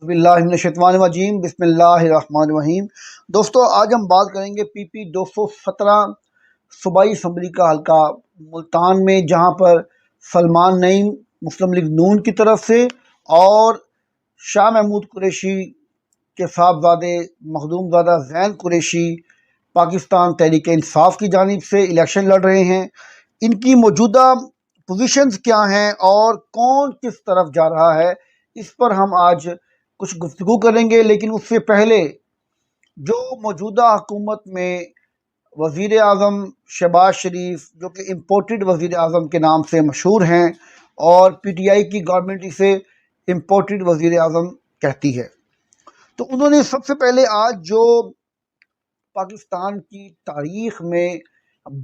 باللہ من الشیطان الرجیم بسم اللہ الرحمن الرحیم۔ دوستو آج ہم بات کریں گے پی 217 صوبائی اسمبلی کا حلقہ ملتان میں، جہاں پر سلمان نعیم مسلم لیگ نون کی طرف سے اور شاہ محمود قریشی کے صاحبزادے مخدوم زادہ زین قریشی پاکستان تحریک انصاف کی جانب سے الیکشن لڑ رہے ہیں۔ ان کی موجودہ پوزیشنز کیا ہیں اور کون کس طرف جا رہا ہے، اس پر ہم آج کچھ گفتگو کریں گے۔ لیکن اس سے پہلے جو موجودہ حکومت میں وزیر اعظم شہباز شریف، جو کہ امپورٹڈ وزیر اعظم کے نام سے مشہور ہیں، اور پی ٹی آئی کی گورنمنٹ اسے امپورٹڈ وزیر اعظم کہتی ہے، تو انہوں نے سب سے پہلے آج جو پاکستان کی تاریخ میں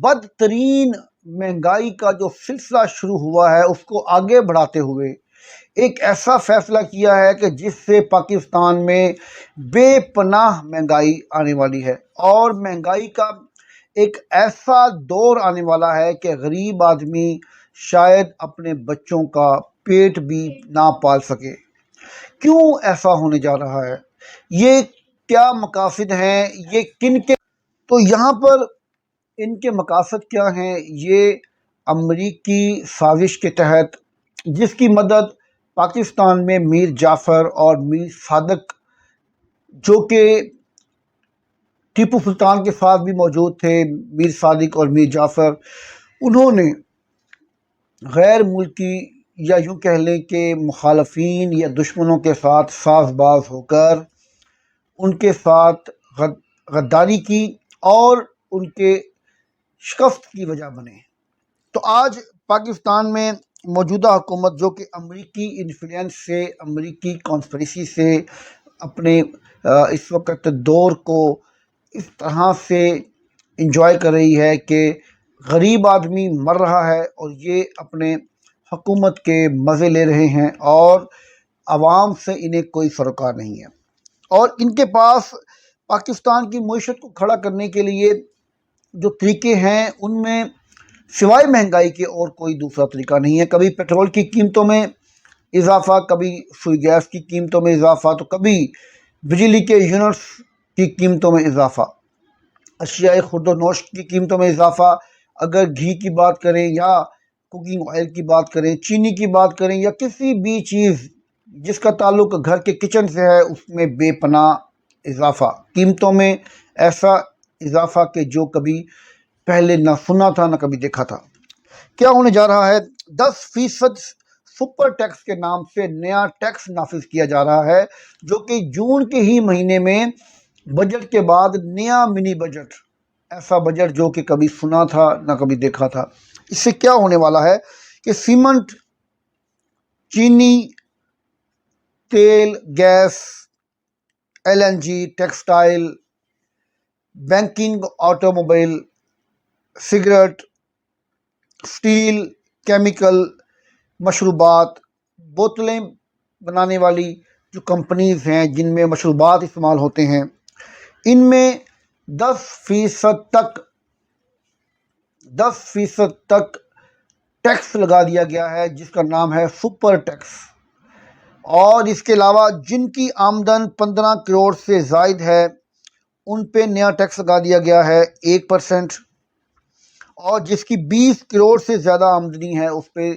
بدترین مہنگائی کا جو سلسلہ شروع ہوا ہے، اس کو آگے بڑھاتے ہوئے ایک ایسا فیصلہ کیا ہے کہ جس سے پاکستان میں بے پناہ مہنگائی آنے والی ہے، اور مہنگائی کا ایک ایسا دور آنے والا ہے کہ غریب آدمی شاید اپنے بچوں کا پیٹ بھی نہ پال سکے۔ کیوں ایسا ہونے جا رہا ہے؟ یہ کیا مقاصد ہیں؟ یہ کن کے؟ تو یہاں پر ان کے مقاصد کیا ہیں؟ یہ امریکی سازش کے تحت، جس کی مدد پاکستان میں میر جعفر اور میر صادق، جو کہ ٹیپو سلطان کے ساتھ بھی موجود تھے، میر صادق اور میر جعفر، انہوں نے غیر ملکی یا یوں کہہ لیں کہ مخالفین یا دشمنوں کے ساتھ ساز باز ہو کر ان کے ساتھ غداری کی اور ان کے شکست کی وجہ بنے۔ تو آج پاکستان میں موجودہ حکومت، جو کہ امریکی انفلوئنس سے، امریکی کانسپریسی سے اپنے اس وقت دور کو اس طرح سے انجوائے کر رہی ہے کہ غریب آدمی مر رہا ہے اور یہ اپنے حکومت کے مزے لے رہے ہیں، اور عوام سے انہیں کوئی سروکار نہیں ہے۔ اور ان کے پاس پاکستان کی معیشت کو کھڑا کرنے کے لیے جو طریقے ہیں، ان میں سوائے مہنگائی کے اور کوئی دوسرا طریقہ نہیں ہے۔ کبھی پیٹرول کی قیمتوں میں اضافہ، کبھی سوئی گیس کی قیمتوں میں اضافہ، تو کبھی بجلی کے یونٹس کی قیمتوں میں اضافہ، اشیاء خورد و نوش کی قیمتوں میں اضافہ، اگر گھی کی بات کریں یا کوکنگ آئل کی بات کریں، چینی کی بات کریں، یا کسی بھی چیز جس کا تعلق گھر کے کچن سے ہے، اس میں بے پناہ اضافہ، قیمتوں میں ایسا اضافہ کہ جو کبھی پہلے نہ سنا تھا نہ کبھی دیکھا تھا۔ کیا ہونے جا رہا ہے؟ 10% سپر ٹیکس کے نام سے نیا ٹیکس نافذ کیا جا رہا ہے، جو کہ جون کے ہی مہینے میں بجٹ کے بعد نیا منی بجٹ، ایسا بجٹ جو کہ کبھی سنا تھا نہ کبھی دیکھا تھا۔ اس سے کیا ہونے والا ہے کہ سیمنٹ، چینی، تیل، gas, LNG، textile, banking, automobile, cigarette, steel, chemical, مشروبات، بوتلیں بنانے والی جو کمپنیز ہیں جن میں مشروبات استعمال ہوتے ہیں، ان میں 10% تک ٹیکس لگا دیا گیا ہے، جس کا نام ہے سپر ٹیکس۔ اور اس کے علاوہ جن کی آمدن 15 کروڑ سے زائد ہے، ان پہ نیا ٹیکس لگا دیا گیا ہے 1%، اور جس کی 20 کروڑ سے زیادہ آمدنی ہے اس پہ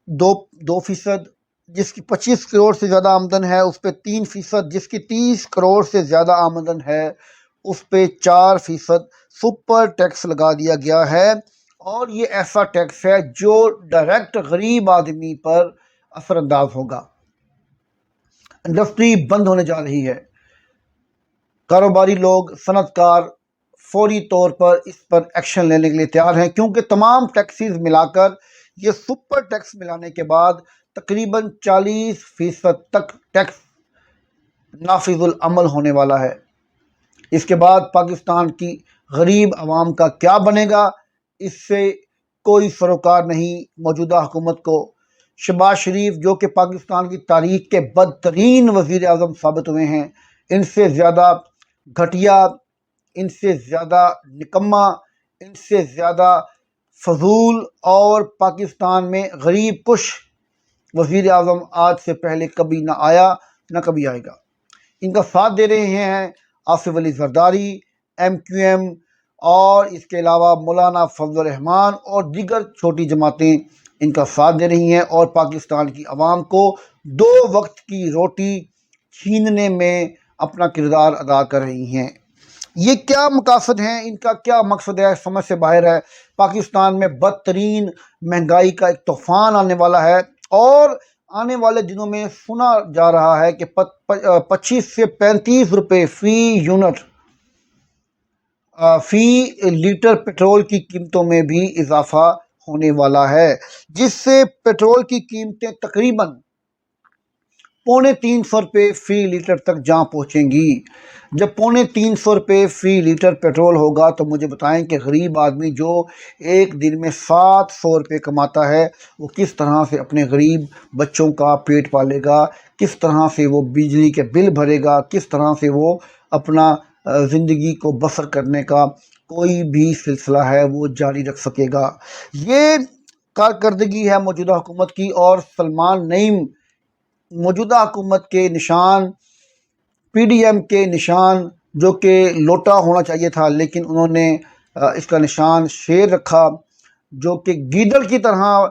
2%، جس کی 25 کروڑ سے زیادہ آمدن ہے اس پہ 3%، جس کی 30 کروڑ سے زیادہ آمدن ہے اس پہ 4% سپر ٹیکس لگا دیا گیا ہے۔ اور یہ ایسا ٹیکس ہے جو ڈائریکٹ غریب آدمی پر اثر انداز ہوگا۔ انڈسٹری بند ہونے جا رہی ہے، کاروباری لوگ، صنعت کار فوری طور پر اس پر ایکشن لینے کے لیے تیار ہیں، کیونکہ تمام ٹیکسیز ملا کر یہ سپر ٹیکس ملانے کے بعد تقریباً 40% تک ٹیکس نافذ العمل ہونے والا ہے۔ اس کے بعد پاکستان کی غریب عوام کا کیا بنے گا، اس سے کوئی سروکار نہیں موجودہ حکومت کو۔ شہباز شریف، جو کہ پاکستان کی تاریخ کے بدترین وزیر اعظم ثابت ہوئے ہیں، ان سے زیادہ گھٹیا، ان سے زیادہ نکما، ان سے زیادہ فضول اور پاکستان میں غریب کش وزیر اعظم آج سے پہلے کبھی نہ آیا۔ نہ کبھی آئے گا۔ ان کا ساتھ دے رہے ہیں آصف علی زرداری، MQM، اور اس کے علاوہ مولانا فضل الرحمان اور دیگر چھوٹی جماعتیں ان کا ساتھ دے رہی ہیں، اور پاکستان کی عوام کو 2 وقت کی روٹی چھیننے میں اپنا کردار ادا کر رہی ہیں۔ یہ کیا مقاصد ہیں، ان کا کیا مقصد ہے، سمجھ سے باہر ہے۔ پاکستان میں بدترین مہنگائی کا ایک طوفان آنے والا ہے، اور آنے والے دنوں میں سنا جا رہا ہے کہ 25 سے 35 روپے فی یونٹ فی لیٹر پیٹرول کی قیمتوں میں بھی اضافہ ہونے والا ہے، جس سے پیٹرول کی قیمتیں تقریباً 350 روپے فی لیٹر تک جا پہنچیں گی۔ جب 350 روپے فی لیٹر پیٹرول ہوگا تو مجھے بتائیں کہ غریب آدمی جو ایک دن میں 700 روپے کماتا ہے، وہ کس طرح سے اپنے غریب بچوں کا پیٹ پالے گا، کس طرح سے وہ بجلی کے بل بھرے گا، کس طرح سے وہ اپنا زندگی کو بسر کرنے کا کوئی بھی سلسلہ ہے وہ جاری رکھ سکے گا۔ یہ کارکردگی ہے موجودہ حکومت کی، اور سلمان نعیم موجودہ حکومت کے نشان PDM کے نشان جو کہ لوٹا ہونا چاہیے تھا، لیکن انہوں نے اس کا نشان شیر رکھا، جو کہ گیدڑ کی طرح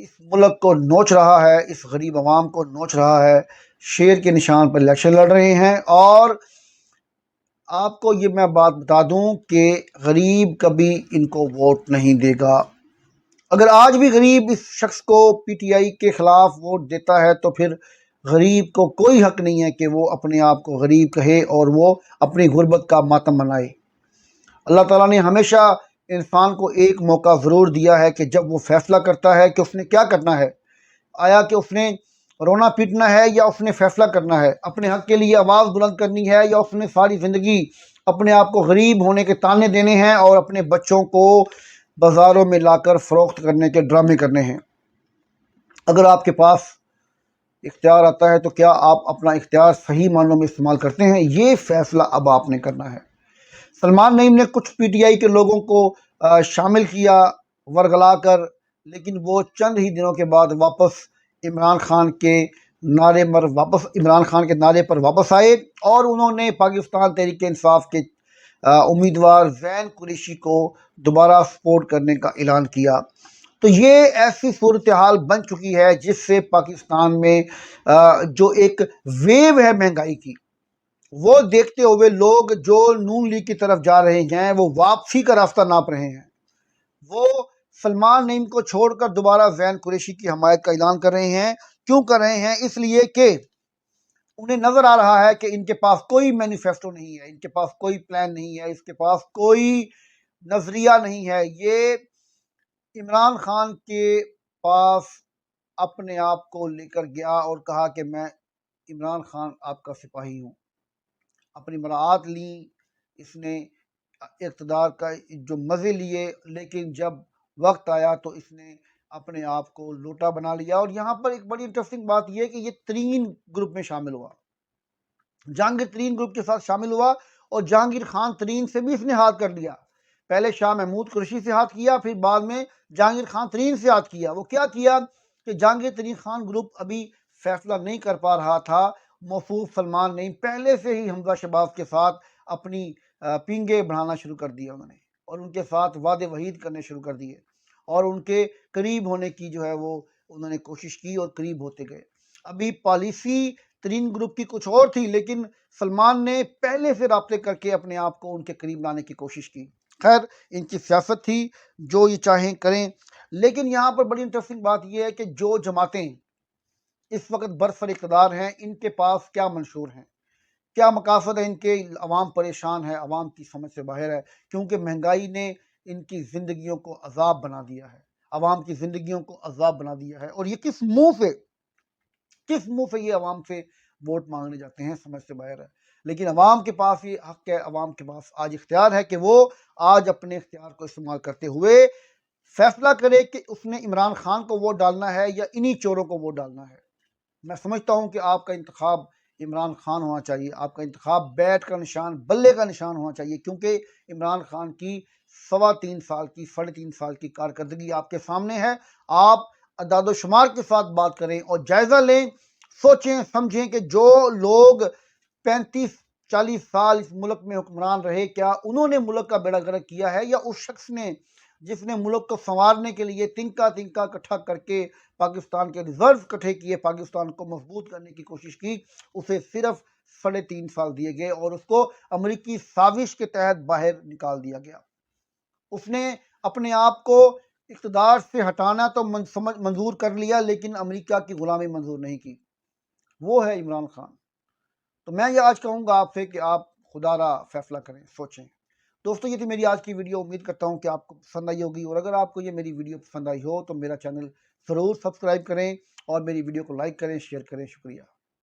اس ملک کو نوچ رہا ہے، اس غریب عوام کو نوچ رہا ہے۔ شیر کے نشان پر الیکشن لڑ رہے ہیں، اور آپ کو یہ میں بات بتا دوں کہ غریب کبھی ان کو ووٹ نہیں دے گا۔ اگر آج بھی غریب اس شخص کو PTI کے خلاف ووٹ دیتا ہے تو پھر غریب کو کوئی حق نہیں ہے کہ وہ اپنے آپ کو غریب کہے اور وہ اپنی غربت کا ماتم منائے۔ اللہ تعالیٰ نے ہمیشہ انسان کو ایک موقع ضرور دیا ہے کہ جب وہ فیصلہ کرتا ہے کہ اس نے کیا کرنا ہے، آیا کہ اس نے رونا پیٹنا ہے یا اس نے فیصلہ کرنا ہے، اپنے حق کے لیے آواز بلند کرنی ہے، یا اس نے ساری زندگی اپنے آپ کو غریب ہونے کے تانے دینے ہیں اور اپنے بچوں کو بازاروں میں لا کر فروخت کرنے کے ڈرامے کرنے ہیں۔ اگر آپ کے پاس اختیار آتا ہے تو کیا آپ اپنا اختیار صحیح معنوں میں استعمال کرتے ہیں؟ یہ فیصلہ اب آپ نے کرنا ہے۔ سلمان نعیم نے کچھ PTI کے لوگوں کو شامل کیا ورگلا کر، لیکن وہ چند ہی دنوں کے بعد واپس عمران خان کے نعرے پر واپس آئے، اور انہوں نے پاکستان تحریک انصاف کے امیدوار زین قریشی کو دوبارہ سپورٹ کرنے کا اعلان کیا۔ تو یہ ایسی صورتحال بن چکی ہے جس سے پاکستان میں جو ایک ویو ہے مہنگائی کی، وہ دیکھتے ہوئے لوگ جو نون لیگ کی طرف جا رہے ہیں وہ واپسی کا راستہ ناپ رہے ہیں۔ وہ سلمان نعیم کو چھوڑ کر دوبارہ زین قریشی کی حمایت کا اعلان کر رہے ہیں۔ کیوں کر رہے ہیں؟ اس لیے کہ انہیں نظر آ رہا ہے کہ ان کے پاس کوئی مینیفیسٹو نہیں ہے، ان کے پاس کوئی پلان نہیں ہے، اس کے پاس کوئی نظریہ نہیں ہے۔ یہ عمران خان کے پاس اپنے آپ کو لے کر گیا اور کہا کہ میں عمران خان آپ کا سپاہی ہوں، اپنی مراعات لیں، اس نے اقتدار کا جو مزے لیے، لیکن جب وقت آیا تو اس نے اپنے آپ کو لوٹا بنا لیا۔ اور یہاں پر ایک بڑی انٹرسٹنگ بات یہ ہے کہ یہ ترین گروپ میں شامل ہوا، جہانگیر ترین گروپ کے ساتھ شامل ہوا، اور جہانگیر خان ترین سے بھی اس نے ہاتھ کر لیا۔ پہلے شاہ محمود قریشی سے ہاتھ کیا، پھر بعد میں جہانگیر خان ترین سے ہاتھ کیا۔ وہ کیا کیا کہ جہانگیر ترین خان گروپ ابھی فیصلہ نہیں کر پا رہا تھا، موصوف سلمان نعیم پہلے سے ہی حمزہ شہباز کے ساتھ اپنی پینگے بڑھانا شروع کر دیا انہوں نے، اور ان کے ساتھ وعدے وحید کرنے شروع کر دیے، اور ان کے قریب ہونے کی جو ہے وہ انہوں نے کوشش کی اور قریب ہوتے گئے۔ ابھی پالیسی ترین گروپ کی کچھ اور تھی، لیکن سلمان نے پہلے سے رابطے کر کے اپنے آپ کو ان کے قریب لانے کی کوشش کی۔ خیر، ان کی سیاست تھی، جو یہ چاہیں کریں۔ لیکن یہاں پر بڑی انٹرسٹنگ بات یہ ہے کہ جو جماعتیں اس وقت برسر اقتدار ہیں، ان کے پاس کیا منشور ہیں، کیا مقاصد ہے ان کے؟ عوام پریشان ہے، عوام کی سمجھ سے باہر ہے، کیونکہ مہنگائی نے ان کی زندگیوں کو عذاب بنا دیا ہے، عوام کی زندگیوں کو عذاب بنا دیا ہے۔ اور یہ کس منہ سے یہ عوام سے ووٹ مانگنے جاتے ہیں، سمجھ سے باہر ہے۔ لیکن عوام کے پاس یہ حق ہے، عوام کے پاس آج اختیار ہے کہ وہ آج اپنے اختیار کو استعمال کرتے ہوئے فیصلہ کرے کہ اس نے عمران خان کو ووٹ ڈالنا ہے یا انہی چوروں کو ووٹ ڈالنا ہے۔ میں سمجھتا ہوں کہ آپ کا انتخاب عمران خان ہونا چاہیے، آپ کا انتخاب بیٹ کا نشان، بلے کا نشان ہونا چاہیے، کیونکہ عمران خان کی 3.25 سال کی 3.5 سال کی کارکردگی آپ کے سامنے ہے۔ آپ اعداد و شمار کے ساتھ بات کریں اور جائزہ لیں سوچیں سمجھیں کہ جو لوگ 35-40 سال اس ملک میں حکمران رہے، کیا انہوں نے ملک کا بیڑا غرق کیا ہے، یا اس شخص نے جس نے ملک کو سنوارنے کے لیے تنکا اکٹھا کر کے پاکستان کے ریزرو اکٹھے کیے، پاکستان کو مضبوط کرنے کی کوشش کی، اسے صرف 3.5 سال دیے گئے اور اس کو امریکی سازش کے تحت باہر نکال دیا گیا۔ اس نے اپنے آپ کو اقتدار سے ہٹانا تو منظور کر لیا، لیکن امریکہ کی غلامی منظور نہیں کی۔ وہ ہے عمران خان۔ تو میں یہ آج کہوں گا آپ سے کہ آپ خدا را فیصلہ کریں، سوچیں۔ دوستو یہ تھی میری آج کی ویڈیو، امید کرتا ہوں کہ آپ کو پسند آئی ہوگی، اور اگر آپ کو یہ میری ویڈیو پسند آئی ہو تو میرا چینل ضرور سبسکرائب کریں اور میری ویڈیو کو لائک کریں، شیئر کریں۔ شکریہ۔